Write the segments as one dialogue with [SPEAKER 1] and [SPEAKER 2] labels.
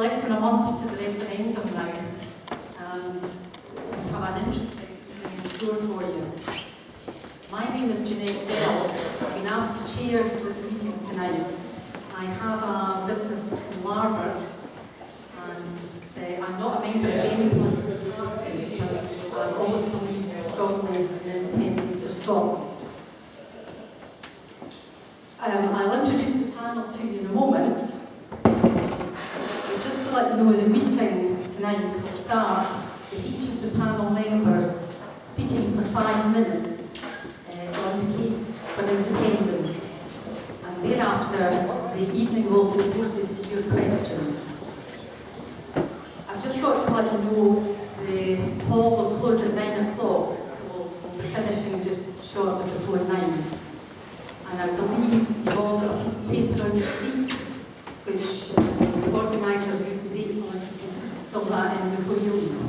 [SPEAKER 1] less than a month to the referendum now, and we have an interesting evening in store for you. My name is Jeanette Bell. I've been asked to chair this meeting tonight. I have a business in Larbert, and I'm not a member of any political party, but I always believe strongly in the independence of Scotland. I'll introduce the panel to you in a moment. But just to let you know, the meeting tonight will start with each of the panel members speaking for 5 minutes on the case for independence. And thereafter, the evening will be devoted to your questions. I've just got to let you know the hall will close at 9 o'clock, so we'll be finishing just shortly before 9. And I believe you've all got a piece of paper on your seat, which the organisers would be grateful if you could fill that in before you leave.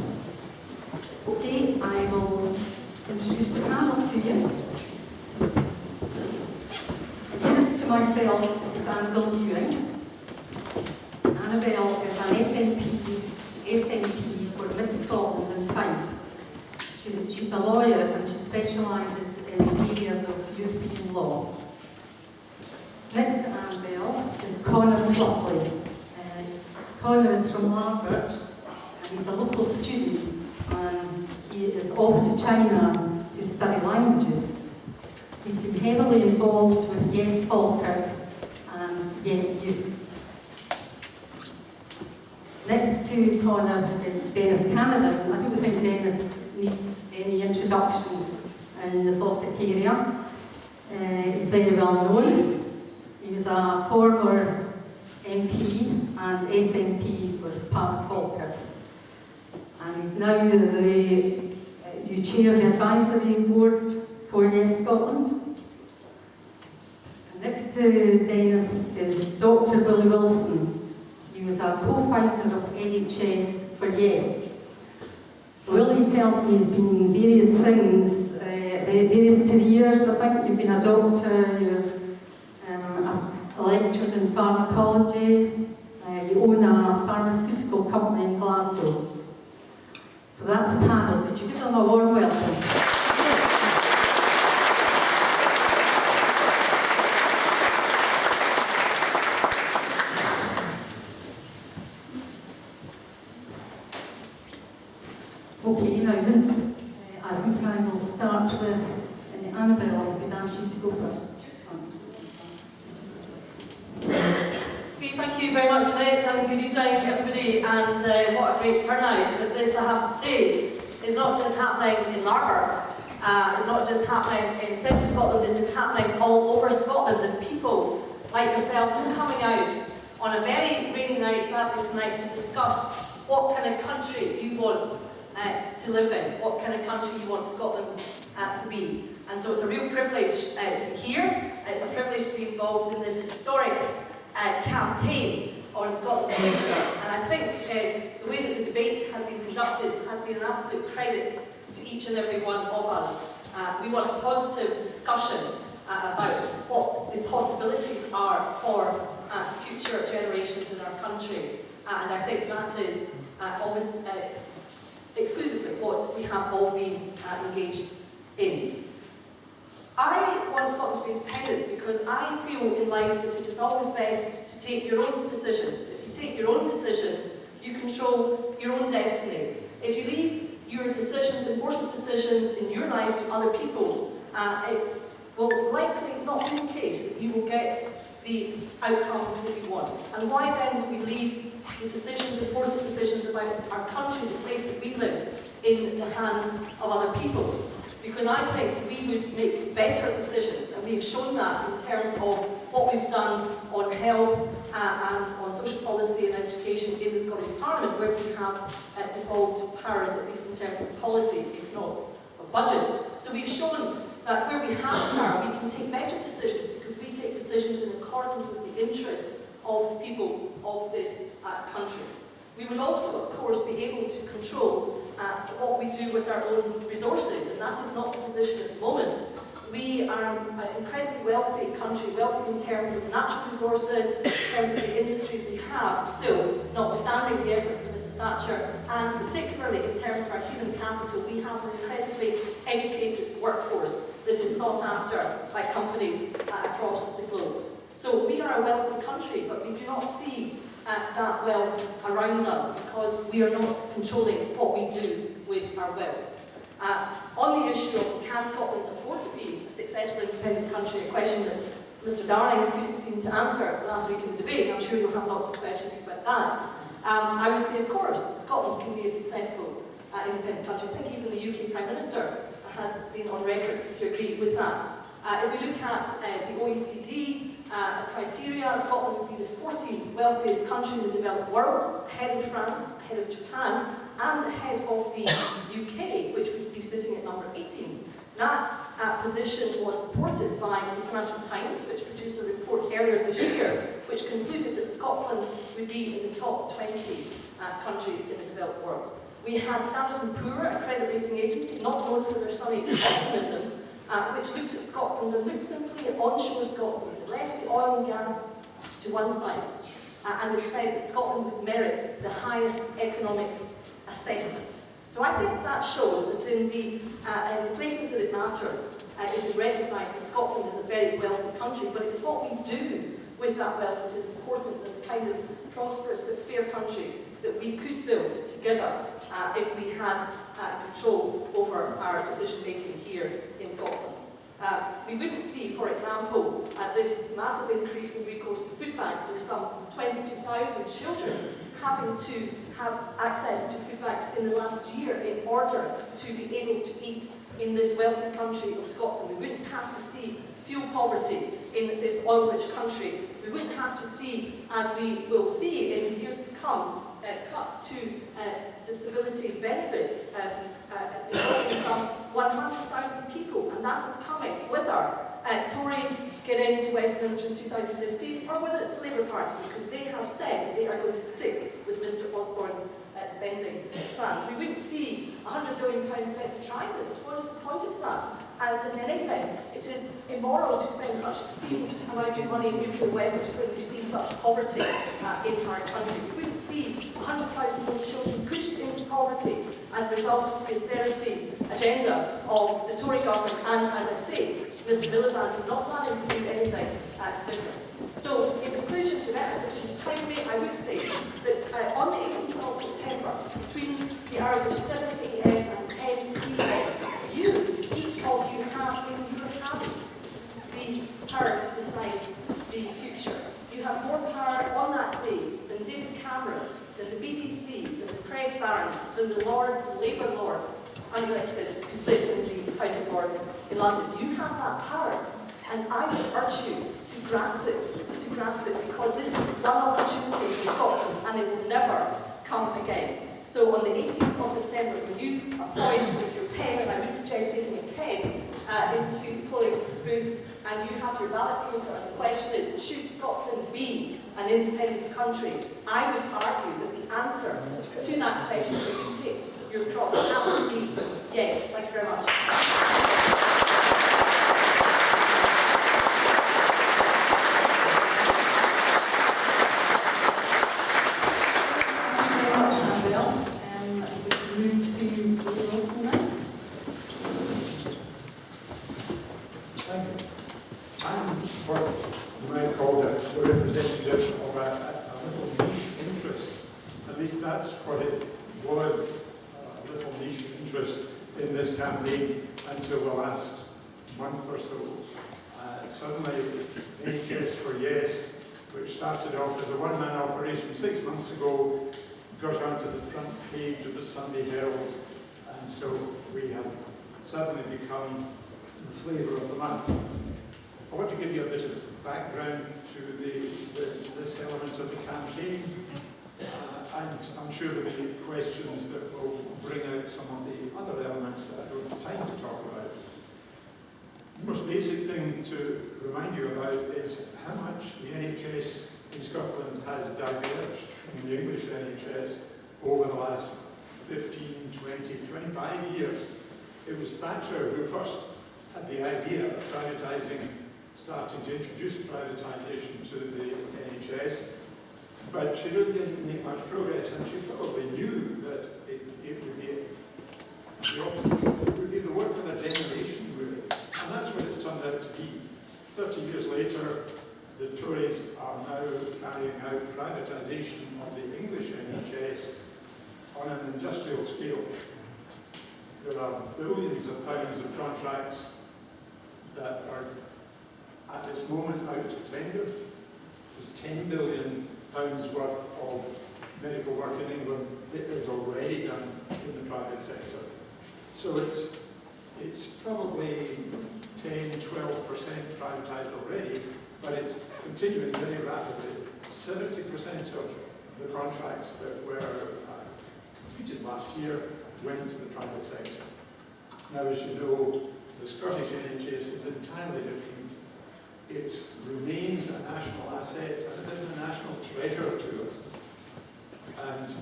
[SPEAKER 1] Okay, I will introduce the panel to you. Nearest to myself is Annabelle Ewing. Annabelle is an SNP for Mid Scotland and Fife. She's a lawyer and she specialises in areas of European law. Next to Annabelle is Cloughley. Connor is from Larbert, and he's a local student, and he is off to China to study languages. He's been heavily involved with Yes Falkirk and Yes Youth. Next to Connor is Dennis Canavan. I don't think Dennis needs any introduction in the Falkirk area. He's very well known. He was a former MP and SNP for Falkirk. And he's now you chair the Advisory Board for YesScotland. Next to Dennis is Dr. Willie Wilson. He was a co-founder of NHS for Yes. Willie tells me he's been in various things, various careers. I think you've been a doctor, you're lectured in pharmacology, you own a pharmaceutical company in Glasgow. So that's the panel. Could you give them a warm welcome? Okay, now then, I think I will start with Annabelle. I could ask you to go first.
[SPEAKER 2] Thank you very much, Jeanette, and good evening, everybody. And what a great turnout! But this, I have to say, is not just happening in Larbert. It's not just happening in central Scotland. It is happening all over Scotland. And people like yourselves are coming out on a very rainy night, sadly tonight, to discuss what kind of country you want to live in, what kind of country you want Scotland to be. And so it's a real privilege to be here. It's a privilege to be involved in this historic campaign on Scotland's future. And I think the way that the debate has been conducted has been an absolute credit to each and every one of us. We want a positive discussion about what the possibilities are for future generations in our country. And I think that is almost exclusively what we have all been engaged in. I want Scotland to be independent because I feel in life that it is always best to take your own decisions. If you take your own decisions, you control your own destiny. If you leave your decisions, important decisions in your life to other people, it will likely not be the case that you will get the outcomes that you want. And why then would we leave the decisions, important decisions about our country, the place that we live, in the hands of other people? Because I think we would make better decisions, and we've shown that in terms of what we've done on health and on social policy and education in the Scottish Parliament, where we have devolved powers, at least in terms of policy, if not of budget. So we've shown that where we have power, we can take better decisions because we take decisions in accordance with the interests of the people of this country. We would also, of course, be able to control what we do with our own resources, and that is not the position at the moment. The We are an incredibly wealthy country, wealthy in terms of natural resources, in terms of the industries we have, still, notwithstanding the efforts of Mrs Thatcher, and particularly in terms of our human capital, we have an incredibly educated workforce that is sought after by companies across the globe. So we are a wealthy country, but we do not see that wealth around us because we are not controlling what we do with our wealth. On the issue of can Scotland afford to be a successful independent country, a question that Mr Darling couldn't seem to answer last week in the debate, I'm sure you'll have lots of questions about that. I would say, of course, Scotland can be a successful independent country. I think even the UK Prime Minister has been on record to agree with that. If we look at the OECD criteria, Scotland would be the 14th wealthiest country in the developed world, ahead of France, ahead of Japan, and ahead of the UK, which would be sitting at number 18. That position was supported by the Financial Times, which produced a report earlier this year, which concluded that Scotland would be in the top 20 countries in the developed world. We had Standard & Poor, a credit rating agency, not known for their sunny optimism, which looked at Scotland and looked simply at onshore Scotland. It left the oil and gas to one side, and it said that Scotland would merit the highest economic assessment. So I think that shows that in the places that it matters, it is recognised that Scotland is a very wealthy country, but it's what we do with that wealth that is important, and the kind of prosperous but fair country that we could build together if we had control over our decision making here in Scotland. We wouldn't see, for example, this massive increase in recourse to food banks, with some 22,000 children having to have access to food banks in the last year in order to be able to eat in this wealthy country of Scotland. We wouldn't have to see fuel poverty in this oil-rich country. We wouldn't have to see, as we will see in years to come, cuts to disability benefits involving some 100,000 people, and that is coming whether Tories get into Westminster in 2015 or whether it's the Labour Party, because they have said that they are going to stick with Mr Osborne's spending plans. We wouldn't see £100 billion spent for transit. What is the point of that? And in any event, it is immoral to spend such obscene amount of money in nuclear weapons when we see such poverty in our country. We wouldn't see 100,000 young children pushed into poverty as a result of the austerity agenda of the Tory government, and as I say, Mr Miliband is not planning to do anything different. So, in conclusion to that, which is timely, I would say that on the 18th of September, between the hours of 7 AM and 10 PM, each of you have in your hands the power to decide the future. You have more power on that day than David Cameron, than the BBC, than the press barons, than the Lords, the Labour Lords, unelected, who sit in the House of Lords in London. You have that power, and I would urge you to grasp it, because this is one opportunity for Scotland, and it will never come again. So on the 18th of September, when you are poised with your pen, and I would suggest taking a pen into the polling booth, and you have your ballot paper, and the question is, should Scotland be an independent country? I would argue that the answer to that question, if you take your cross, has to be yes. Thank you very much.
[SPEAKER 3] Until the last month or so. Suddenly, Yes for Yes, which started off as a one-man operation 6 months ago, got onto the front page of the Sunday Herald, and so we have suddenly become the flavour of the month. I want to give you a bit of background to this element of the campaign, and I'm sure there will be questions that will bring out some of the other elements that I don't have time to talk about. The most basic thing to remind you about is how much the NHS in Scotland has diverged from the English NHS over the last 15, 20, 25 years. It was Thatcher who first had the idea of privatising, starting to introduce privatisation to the NHS, but she didn't make much progress, and she probably knew that it would be the opposite. It would be the work of a generation, really. And that's what it's turned out to be. 30 years later, the Tories are now carrying out privatisation of the English NHS on an industrial scale. There are billions of pounds of contracts that are at this moment out to tender. There's £10 billion worth of medical work in England that is already done in the private sector. So it's probably 10–12% privatised already, but it's continuing very rapidly. 70% of the contracts that were completed last year went to the private sector. Now, as you know, the Scottish NHS is entirely different. It remains a national asset and it is a national treasure to us. And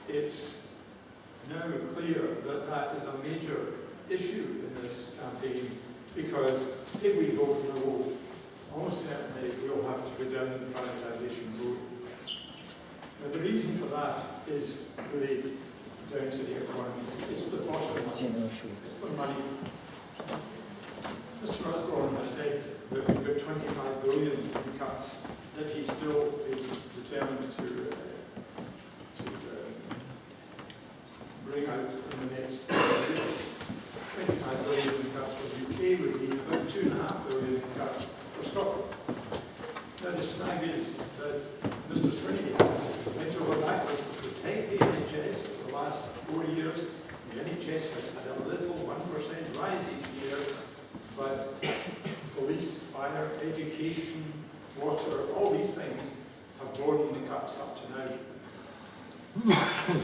[SPEAKER 3] it's now clear that that is a major issue in this campaign, because if we vote no, almost certainly we'll have to go down the privatisation road. Now, the reason for that is really down to the economy. It's the bottom line. It's the money. Mr. Osborne has said that we've got 25 billion in cuts, that he still is determined to bring out in the next 25 billion in cuts for the UK would be about 2.5 billion in cuts for Scotland. Now the snag is that Mr. Swinney has bent over backwards to protect the NHS for the last 4 years. The NHS has had a little 1% rise each year, but police, fire, education, water, all these things have borne the cuts up to now.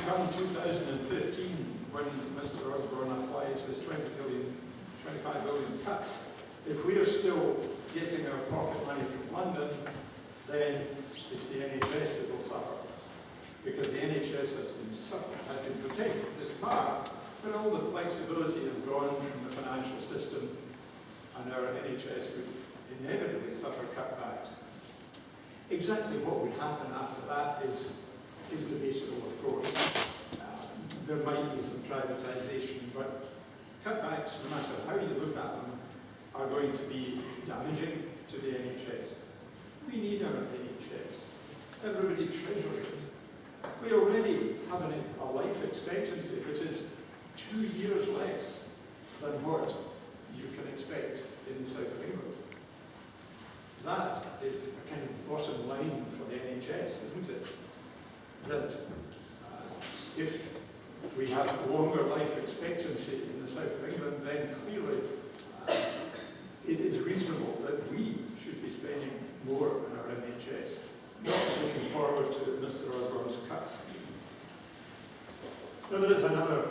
[SPEAKER 3] Come 2015, when Mr. Osborne applies his 25 billion cuts, if we are still getting our pocket money from London, then it's the NHS that will suffer. Because the NHS has been protected this far, but all the flexibility has gone from the financial system, and our NHS would inevitably suffer cutbacks. Exactly what would happen after that is debatable, of course. There might be some privatisation, but cutbacks, no matter how you look at them, are going to be damaging to the NHS. We need our NHS. Everybody treasures it. We already have a life expectancy which is 2 years less than what you can expect in the south of England. That is a kind of bottom line for the NHS, isn't it? That if we have a longer life expectancy in the south of England, then clearly it is reasonable that we should be spending more on our NHS, not looking forward to Mr. Osborne's cuts. Now there is another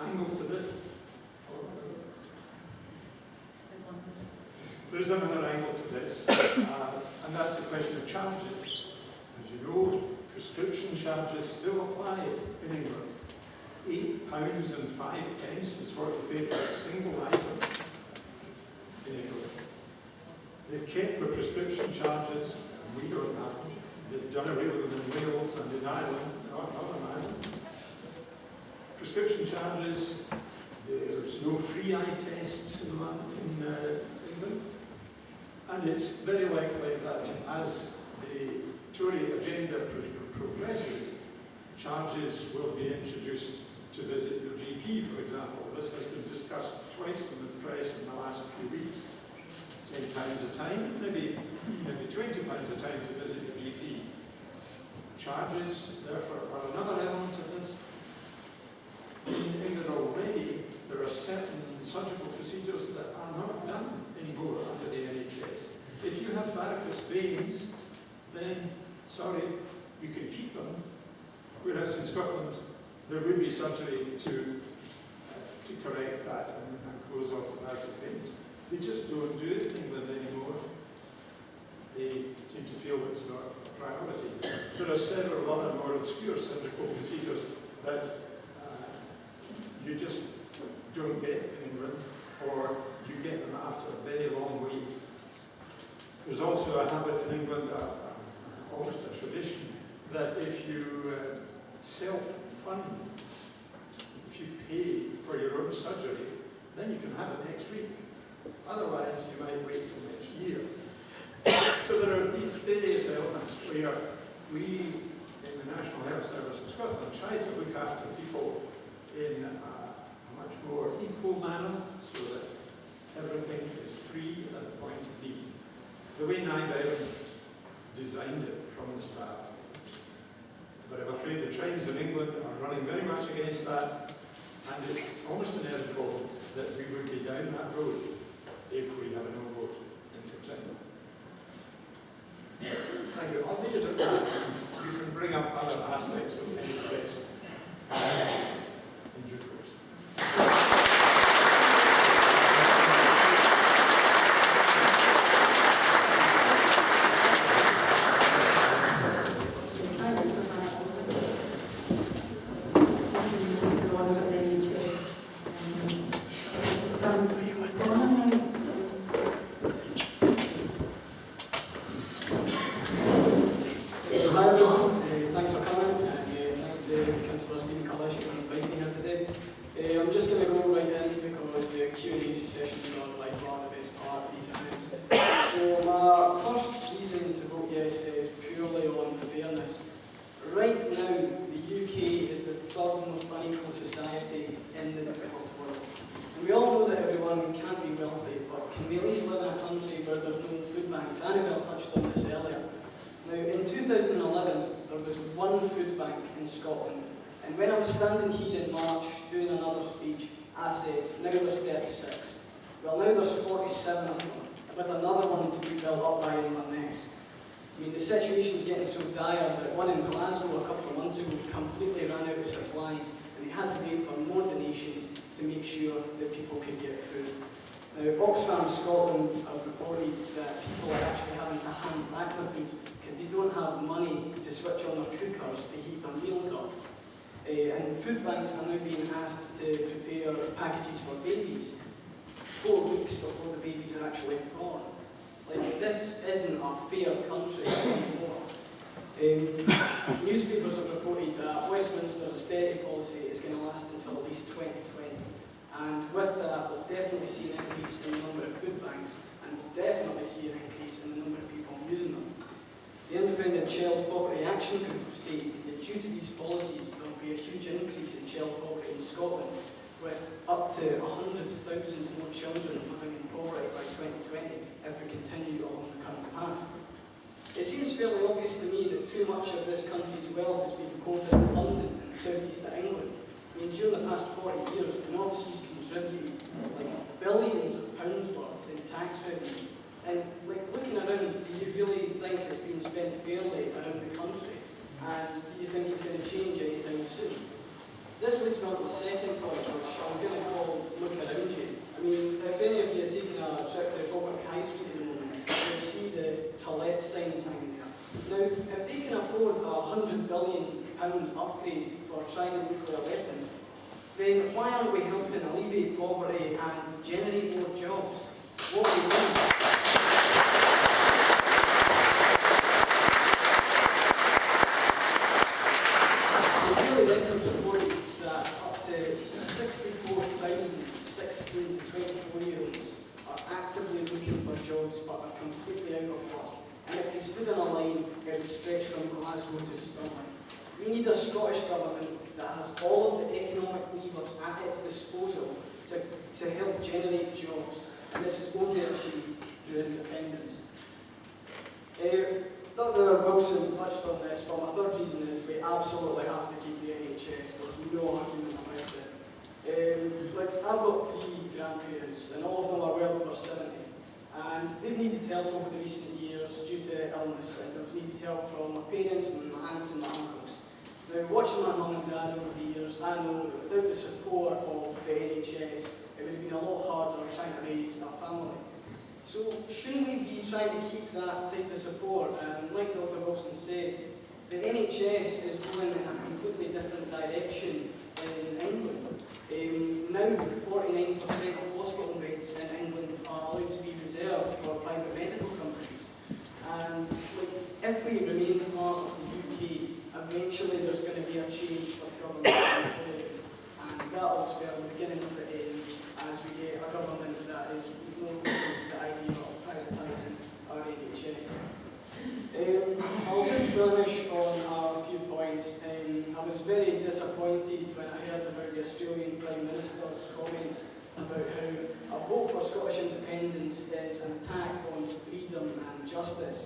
[SPEAKER 3] angle to this. There is another angle to this, and that's the question of charges. As you know, prescription charges still apply in England. £8.05 is what you pay for a single item in England. They've kept the prescription charges, we don't have them. They've done away with them in Wales and in Ireland, not in Ireland. Prescription charges, there's no free eye tests in England. And it's very likely that as the Tory agenda progresses, charges will be introduced to visit your GP, for example. This has been discussed twice in the press in the last few weeks. £10 a time, maybe £20 a time to visit your GP. Charges, therefore, are another element of this. In England already, there are certain surgical procedures that are not done anymore under the NHS. If you have varicose veins, then, sorry, you can keep them. Whereas in Scotland, there would be surgery to correct that and close off the varicose veins. They just don't do it in England anymore. They seem to feel it's not a priority. There are several other more obscure surgical procedures that you just don't get in England, or after a very long wait. There's also a habit in England, almost a tradition, that if you self-fund, if you pay for your own surgery, then you can have it next week. Otherwise, you might wait till next year. So there are these various elements where we, in the National Health Service in Scotland, try to look after people in a much more equal manner, so that everything is free at the point of need. The way Canavan designed it from the start. But I'm afraid the trends in England are running very much against that, and it's almost inevitable that we would be down that road if we have a no vote in September. Thank you. I'll leave it at that. You can bring up other aspects of NHS in due course.
[SPEAKER 4] Annabelle touched on this earlier. Now, in 2011, there was one food bank in Scotland, and when I was standing here in March doing another speech, I said, now there's 36. Well, now there's 47 of them, with another one to be built up by Inverness. I mean, the situation's getting so dire that one in Glasgow a couple of months ago completely ran out of supplies, and they had to wait for more donations to make sure that people could get food. Now, Oxfam Scotland have reported that people are actually having to hand back their food because they don't have money to switch on their cookers to heat their meals up. And food banks are now being asked to prepare packages for babies 4 weeks before the babies are actually born. Like, this isn't a fair country anymore. Newspapers have reported that Westminster's austerity policy is going to last until at least 2020. And with that, we'll definitely see an increase in the number of food banks, and we'll definitely see an increase in the number of people using them. The Independent Child Poverty Action Group stated that due to these policies, there will be a huge increase in child poverty in Scotland, with up to 100,000 more children living in poverty by 2020 if we continue along the current path. It seems fairly obvious to me that too much of this country's wealth has been hoarded in London and south east of England. I mean, during the past 40 years, the North Sea's contributed like billions of pounds worth in tax revenue. And like, looking around, do you really think it's being spent fairly around the country? And do you think it's going to change anytime soon? This leads me on to the second point, which I'm going to call look around you. I mean, if any of you are taking a trip to Falkirk High Street at the moment, you'll see the toilet signs hanging there. Now, if they can afford a £100 billion upgrade for China nuclear weapons, then why aren't we helping alleviate poverty and generate more jobs? What we need. The Daily Records reported that up to 64,000 16 to 24-year-olds are actively looking for jobs but are completely out of work. And if they stood in a line, it would stretch from Glasgow to Stirling. We need a Scottish government that has all of the economic levers at its disposal to help generate jobs, and this is only achieved through independence. Dr. Wilson touched on this, but my third reason is we absolutely have to keep the NHS. There's no argument about it. Like, I've got 3 grandparents, and all of them are well over 70, and they've needed help over the recent years due to illness, and they've needed help from my parents and my aunts and my uncles. Now, watching my mum and dad over the years, I know that without the support of the NHS, it would have been a lot harder trying to raise a family. So, shouldn't we be trying to keep that type of support? And like Dr. Wilson said, the NHS is going in a completely different direction in England. Now, 49% of hospital beds in England are allowed government included. And that will spell the beginning of the end as we get a government that is no open to the idea of privatising our NHS. I'll just finish on a few points. I was very disappointed when I heard about the Australian Prime Minister's comments about how a vote for Scottish independence is an attack on freedom and justice.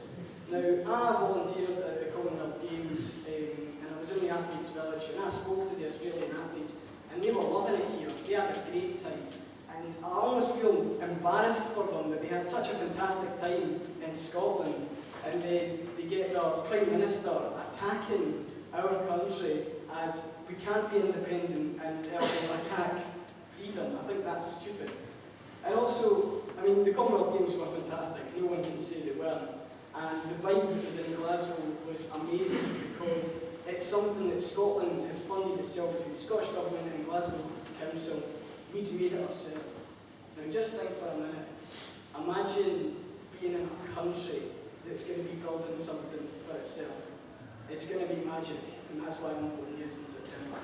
[SPEAKER 4] Now, I volunteered at the Commonwealth Games and I was in the athletes' village, and I spoke to the Australian athletes and they were loving it here. They had a great time. And I almost feel embarrassed for them that they had such a fantastic time in Scotland, and then they get their Prime Minister attacking our country as we can't be independent and attack freedom. I think that's stupid. And also, I mean, the Commonwealth Games were fantastic. No one can say they weren't. And the vibe that was in Glasgow was amazing because it's something that Scotland has funded itself through the Scottish Government and Glasgow Council. We'd made it ourselves. Now just think for a minute. Imagine being in a country that's going to be building something for itself. It's going to be magic, and that's why I'm voting yes in September.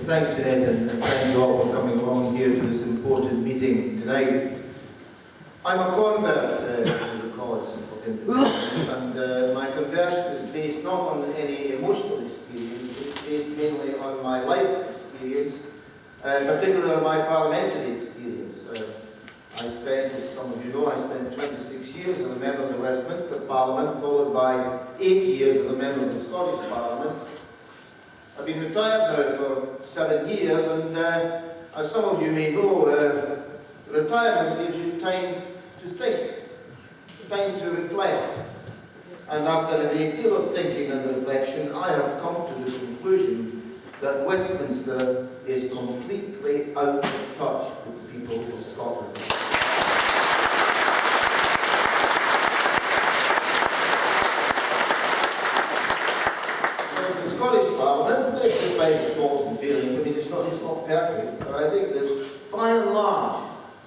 [SPEAKER 5] Thanks, Jeanette, and thank you all for coming along here to this important meeting tonight. I'm a convert to the cause of independence, and my conversion is based not on any emotional experience, but it's based mainly on my life experience, particularly on my parliamentary experience. I spent, as some of you know, I spent 26 years as a member of the Westminster Parliament, followed by 8 years as a member of the Scottish Parliament. I've been retired now for 7 years, and as some of you may know, retirement gives you time to think, time to reflect. And after a great deal of thinking and reflection, I have come to the conclusion that Westminster is completely out of touch with the people of Scotland. The Scottish Parliament, despite its faults and failings, I mean, it's not perfect, but I think that by and large,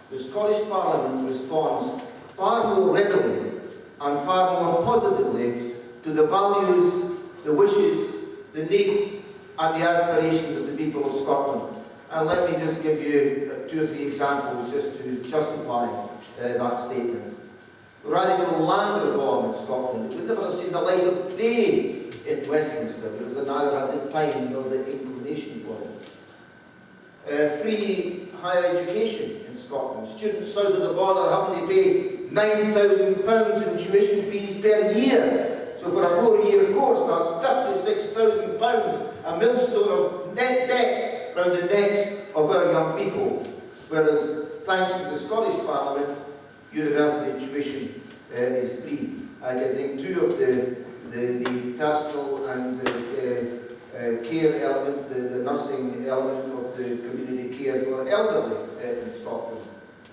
[SPEAKER 5] the Scottish Parliament responds far more readily and far more positively to the values, the wishes, the needs and the aspirations of the people of Scotland. And let me just give you 2 or 3 examples just to justify that statement. Radical land reform in Scotland would never have seen the light of day in Westminster because they neither had the time nor the inclination for it. Free higher education in Scotland. Students south of the border having to pay £9,000 in tuition fees per year. So for a 4-year course, that's £36,000, a millstone of net debt round the necks of our young people. Whereas, thanks to the Scottish Parliament, university tuition is free. I can think too of the pastoral and care element, the nursing element of the community care for elderly in Scotland.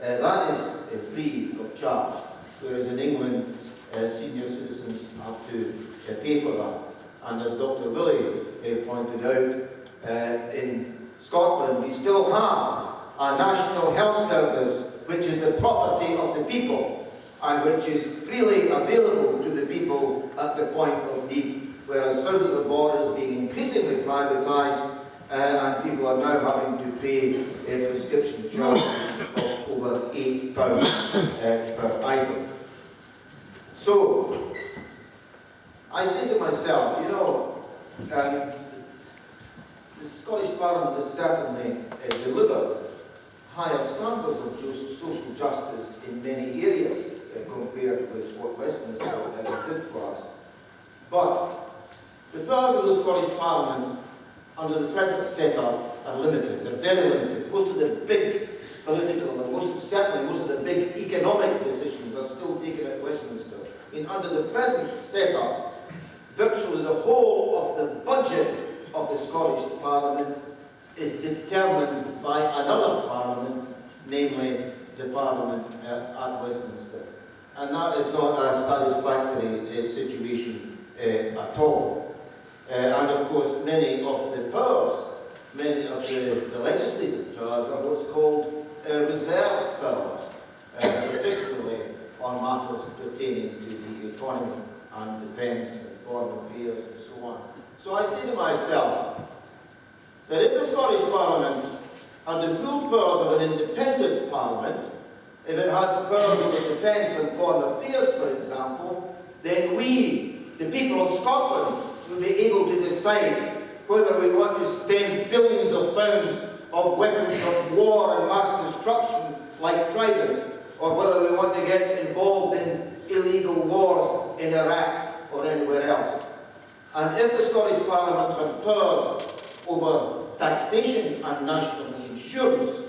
[SPEAKER 5] That is free of charge, whereas in England, senior citizens have to pay for that. And as Dr. Willie pointed out, in Scotland we still have a National Health Service which is the property of the people and which is freely available to the people at the point of need, whereas south of the border is being increasingly privatised and people are now having to pay prescription charges of over £8 per item. So, I say to myself, you know, the Scottish Parliament has certainly delivered higher standards of social justice in many areas compared with what Westminster did for us. But the powers of the Scottish Parliament under the present setup are limited. They're very limited. Most of the big political and certainly most of the big economic decisions are still taken at Westminster. I mean, under the present setup, virtually the whole of the budget of the Scottish Parliament is determined by another Parliament, namely the Parliament at Westminster. And that is not a satisfactory situation at all. And of course, many of the powers, that the legislative powers are what's called reserve powers, particularly on matters pertaining to the economy and defence and foreign affairs and so on. So I say to myself that if the Scottish Parliament had the full powers of an independent Parliament, if it had powers of defence and foreign affairs, for example, then we, the people of Scotland, would be able to decide whether we want to spend billions of pounds of weapons of war and mass destruction like Trident, or whether we want to get involved in illegal wars in Iraq or anywhere else. And if the Scottish Parliament had powers over taxation and national insurance,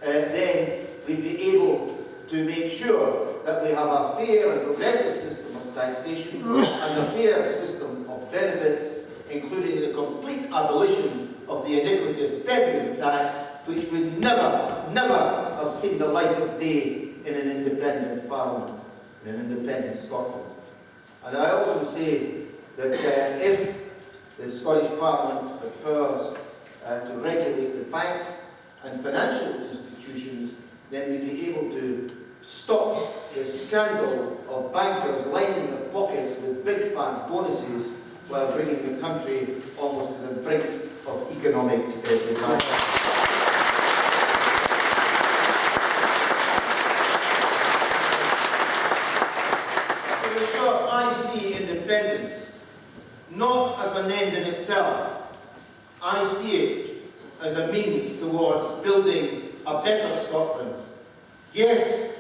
[SPEAKER 5] then we'd be able to make sure that we have a fair and progressive system of taxation and a fair system of benefits, including the complete abolition of the iniquitous bedroom tax, which would never, never have seen the light of day in an independent Parliament, in an independent Scotland. And I also say that if the Scottish Parliament had powers to regulate the banks and financial institutions, then we'd be able to stop the scandal of bankers lining their pockets with big fat bonuses while bringing the country almost to the brink of economic disaster. In short, I see independence not as an end in itself. I see it as a means towards building a better Scotland. Yes,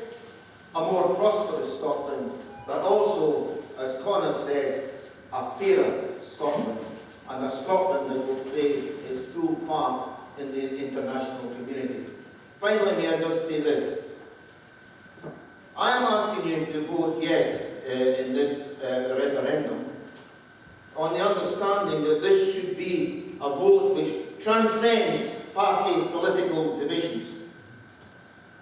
[SPEAKER 5] a more prosperous Scotland, but also, as Connor said, a fairer Scotland, and a Scotland that will play its full part in the international community. Finally, may I just say this. I am asking you to vote yes in this referendum on the understanding that this should be a vote which transcends party political divisions.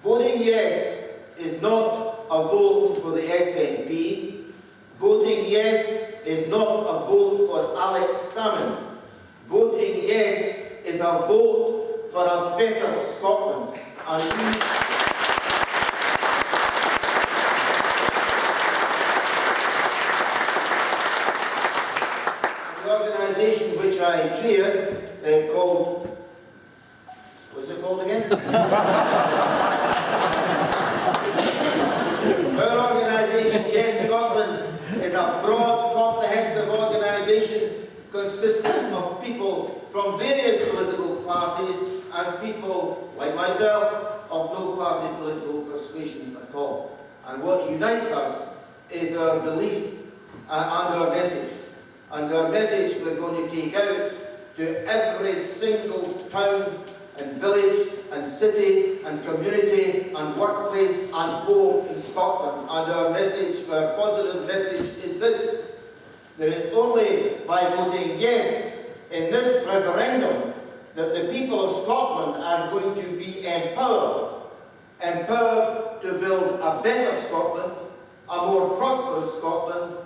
[SPEAKER 5] Voting yes is not a vote for the SNP. Voting yes is not a vote for Alex Salmon. Voting yes is a vote for a better Scotland. And the organisation which I chaired, called, what's it called again? Our organisation, Yes Scotland, is a broad, comprehensive organisation consisting of people from various political parties and people, like myself, of no party political persuasion at all. And what unites us is our belief and our message. And our message we're going to take out to every single town and village and city and community and workplace and home in Scotland. And our message, our positive message is this. There is only by voting yes in this referendum that the people of Scotland are going to be empowered to build a better Scotland, a more prosperous Scotland,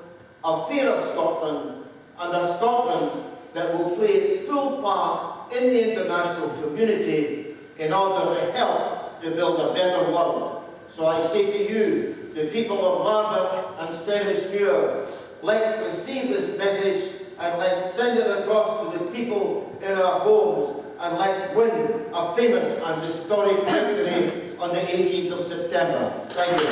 [SPEAKER 5] a fairer Scotland, and a Scotland that will play its full part in the international community in order to help to build a better world. So I say to you, the people of Larbert and Stennismuir, let's receive this message and let's send it across to the people in our homes, and let's win a famous and historic victory on the 18th of September. Thank you.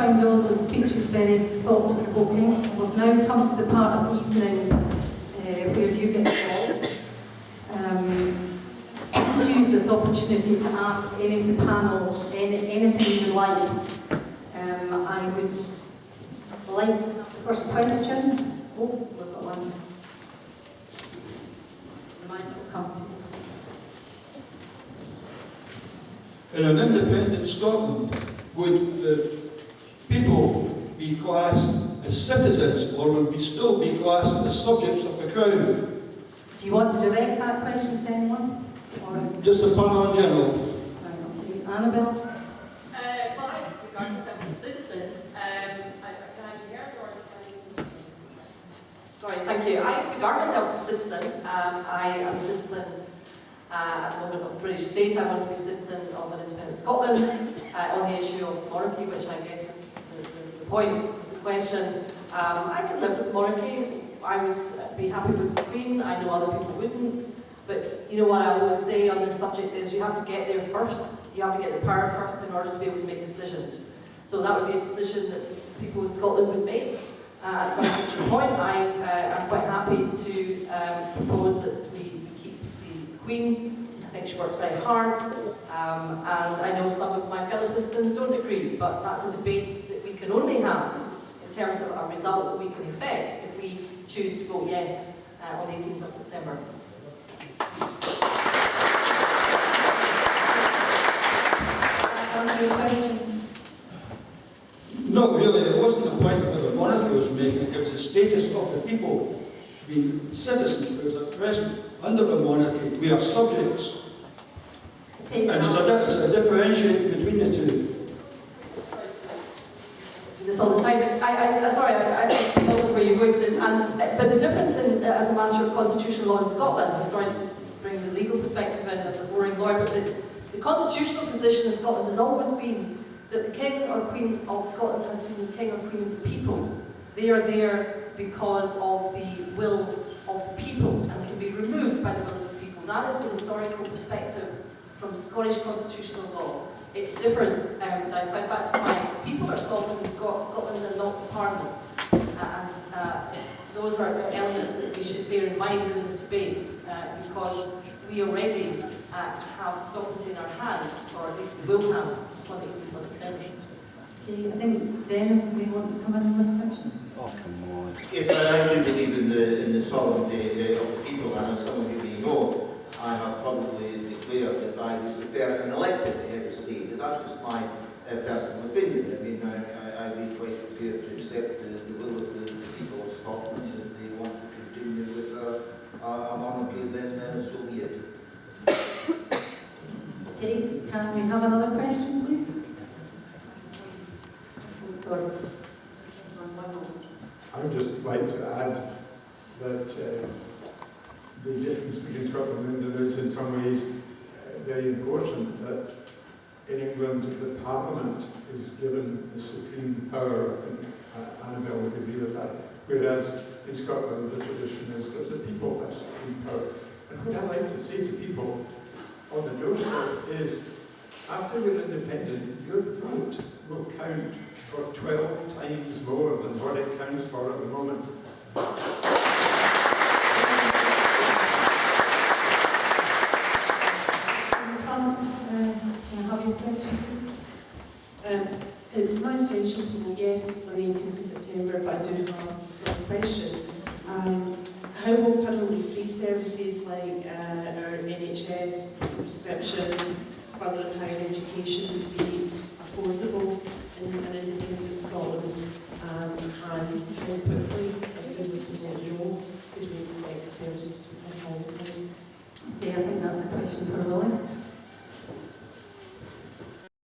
[SPEAKER 1] All those speeches very thought-provoking. We've now come to the part of the evening where you get involved. Please use this opportunity to ask any of the panel anything you like. I would like the first question. Oh, we've got one. The mic will come to you.
[SPEAKER 6] In an independent Scotland, would people be classed as citizens, or would we still be classed as subjects of the crown?
[SPEAKER 1] Do you want to direct that question to anyone? Or
[SPEAKER 6] Just the panel in general.
[SPEAKER 1] Annabelle?
[SPEAKER 2] Well, I regard myself as a citizen. Can I be heard or sorry, thank you. I regard myself as a citizen. I am a citizen at the moment of the British state. I want to be a citizen of an independent Scotland on the issue of monarchy, which I guess is the point of the question. I could live with monarchy. I would be happy with the Queen. I know other people wouldn't. But you know what I always say on this subject is you have to get there first. You have to get the power first in order to be able to make decisions. So that would be a decision that people in Scotland would make at some future point. I am quite happy to propose that we keep the Queen. I think she works very hard. And I know some of my fellow citizens don't agree, but that's a debate that we can only have in terms of a result that we can effect if we choose to vote yes on the 18th of September.
[SPEAKER 6] Not really, it wasn't the point that the monarchy was making, it was the status of the people being citizens, because at present, under the monarchy, we are subjects.
[SPEAKER 1] Okay,
[SPEAKER 6] And there's a differentiation between the two.
[SPEAKER 2] This all the time. Sorry, I know where you're going with this. But the difference in, as a matter of constitutional law in Scotland, I'm sorry to bring the legal perspective in as a boring lawyer, but the constitutional position in Scotland has always been that the King or Queen of Scotland has been the King or Queen of the people. They are there because of the will of the people and can be removed by the will of the people. That is the historical perspective from Scottish constitutional law. It differs down south. That's why people are Scotland and not the Parliament. Those are the elements that we should bear in mind in this debate because we already have sovereignty in our hands, or at least we will have on the 18th of September.
[SPEAKER 1] Okay, I think Dennis may want to come in on this question.
[SPEAKER 7] Oh, come on.
[SPEAKER 5] Yes, I do believe in the sovereignty of the people, and as some of you may know, I have publicly declared that I would prefer an elected head of state. And that's just my personal opinion. I mean, I'd be quite prepared to accept the will of the people of Scotland. If they want to continue with a monarchy, then so be it.
[SPEAKER 1] Okay, can we have another question, please? Sorry.
[SPEAKER 3] I would just like to add that the difference between Scotland and England is in some ways very important, that in England the Parliament is given the supreme power. I think Annabelle would agree with that. Whereas in Scotland the tradition is that the people have supreme power. And what I like to say to people on the doorstep is, after you're independent, your vote will count for 12 times more than what it counts for at the moment.
[SPEAKER 1] Can I have your question?
[SPEAKER 8] It's my intention to vote yes on the 18th of September, but I do have some questions. How will currently free services like our NHS, prescriptions, further and higher education be affordable in an independent Scotland? And how quickly, if we were to vote no, could we expect the services to be controlled, please?
[SPEAKER 1] Okay, I